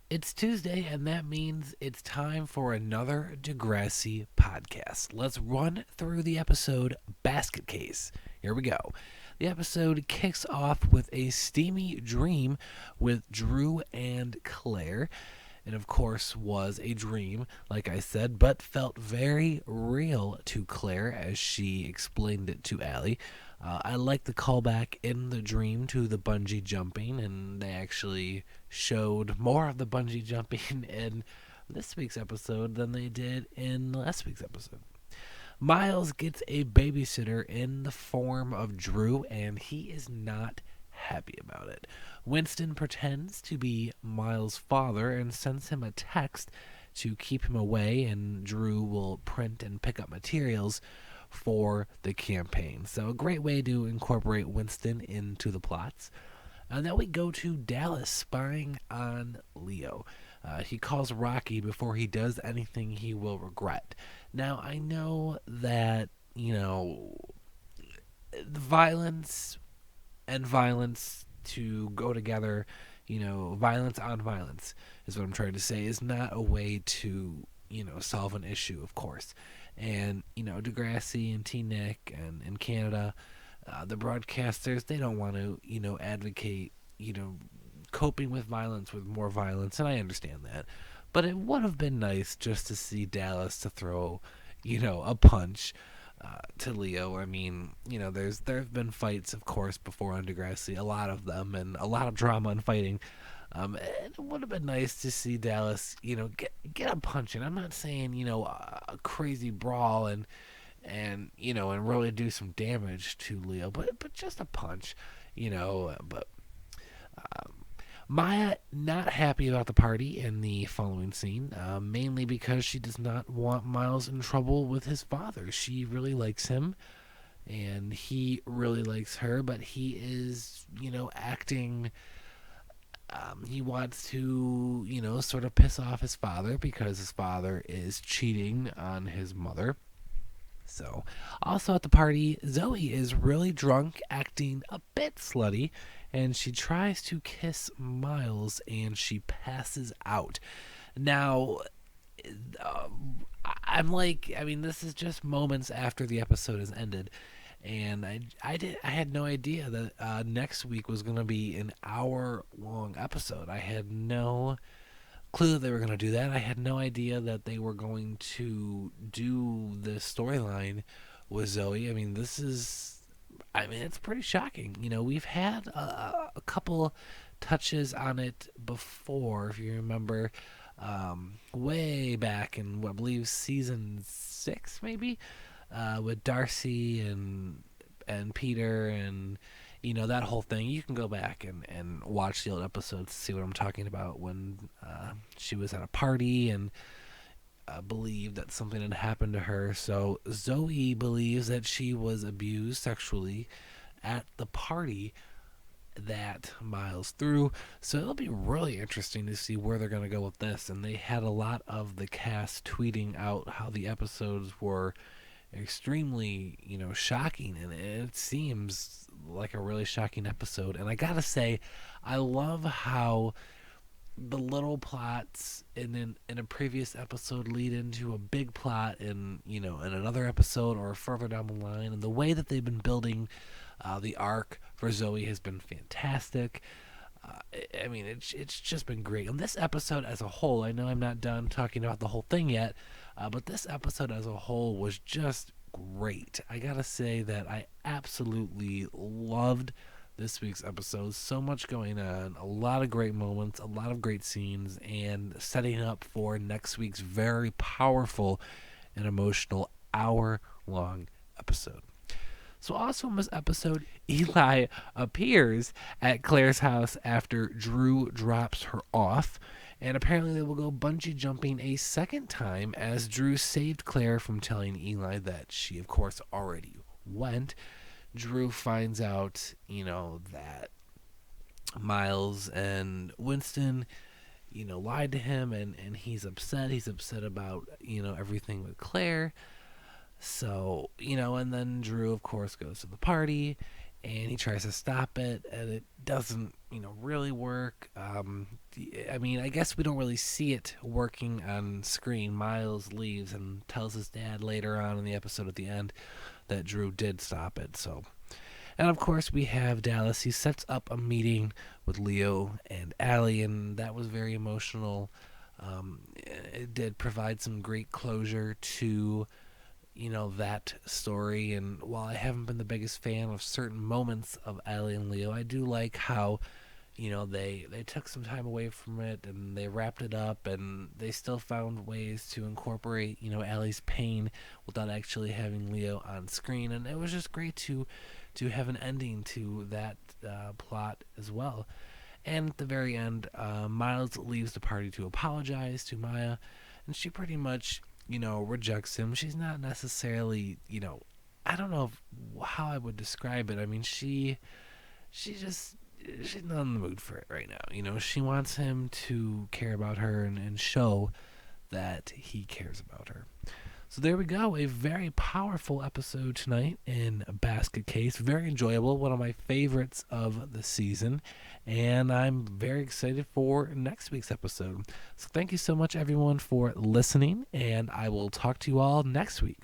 It's Tuesday, and that means it's time for another Degrassi podcast. Let's run through the episode Basket Case. Here we go. The episode kicks off with a steamy dream with Drew and Claire. It, of course, was a dream, like I said, but felt very real to Claire as she explained it to Allie. I like the callback in the dream to the bungee jumping, and they actually showed more of the bungee jumping in this week's episode than they did in last week's episode. Miles gets a babysitter in the form of Drew, and he is not happy about it. Winston pretends to be Miles' father and sends him a text to keep him away, and Drew will print and pick up materials for the campaign. So, a great way to incorporate Winston into the plots. And then we go to Dallas spying on Leo. He calls Rocky before he does anything he will regret. Now, I know that, violence and violence to go together, violence on violence is what I'm trying to say, is not a way to, solve an issue, of course. And, Degrassi and T. Nick and Canada, the broadcasters, they don't want to, advocate, coping with violence with more violence, and I understand that. But it would have been nice just to see Dallas to throw, a punch to Leo. I mean, there have been fights, of course, before on Degrassi, a lot of them, and a lot of drama and fighting. It would have been nice to see Dallas, get a punch in. I'm not saying, a crazy brawl and really do some damage to Leo, but just a punch, But Maya not happy about the party in the following scene, mainly because she does not want Miles in trouble with his father. She really likes him, and he really likes her, but he is, acting. He wants to, sort of piss off his father because his father is cheating on his mother. So, also at the party, Zoe is really drunk, acting a bit slutty, and she tries to kiss Miles and she passes out. Now, uh, this is just moments after the episode has ended, and I had no idea that next week was going to be an hour long episode. I had no clue that they were going to do that. I had no idea that they were going to do this storyline with Zoe. It's pretty shocking. We've had a couple touches on it before, if you remember, way back in, I believe, season 6, maybe, with Darcy and Peter and that whole thing. You can go back and watch the old episodes to see what I'm talking about, when she was at a party and believed that something had happened to her. So Zoe believes that she was abused sexually at the party that Miles threw. So it'll be really interesting to see where they're going to go with this. And they had a lot of the cast tweeting out how the episodes were extremely, shocking, and it seems like a really shocking episode. And I gotta say, I love how the little plots in a previous episode lead into a big plot in another episode or further down the line, and the way that they've been building the arc for Zoe has been fantastic. It's just been great. And this episode as a whole, I know I'm not done talking about the whole thing yet, but this episode as a whole was just great. I gotta say that I absolutely loved this week's episode. So much going on, a lot of great moments, a lot of great scenes, and setting up for next week's very powerful and emotional hour-long episode. So also in this episode, Eli appears at Claire's house after Drew drops her off, and apparently they will go bungee jumping a second time as Drew saved Claire from telling Eli that she, of course, already went. Drew finds out, that Miles and Winston, lied to him, and he's upset. He's upset about, everything with Claire. So, and then Drew, of course, goes to the party, and he tries to stop it, and it doesn't, really work. I mean, I guess we don't really see it working on screen. Miles leaves and tells his dad later on in the episode at the end that Drew did stop it. So, and of course, we have Dallas. He sets up a meeting with Leo and Allie, and that was very emotional. It did provide some great closure to that story. And while I haven't been the biggest fan of certain moments of Allie and Leo, I do like how they took some time away from it and they wrapped it up, and they still found ways to incorporate Allie's pain without actually having Leo on screen. And it was just great to have an ending to that plot as well. And at the very end, Miles leaves the party to apologize to Maya, and she pretty much rejects him. She's not necessarily, I don't know how I would describe it. I mean, she's not in the mood for it right now. She wants him to care about her and show that he cares about her. So there we go. A very powerful episode tonight in Basket Case. Very enjoyable. One of my favorites of the season. And I'm very excited for next week's episode. So thank you so much, everyone, for listening. And I will talk to you all next week.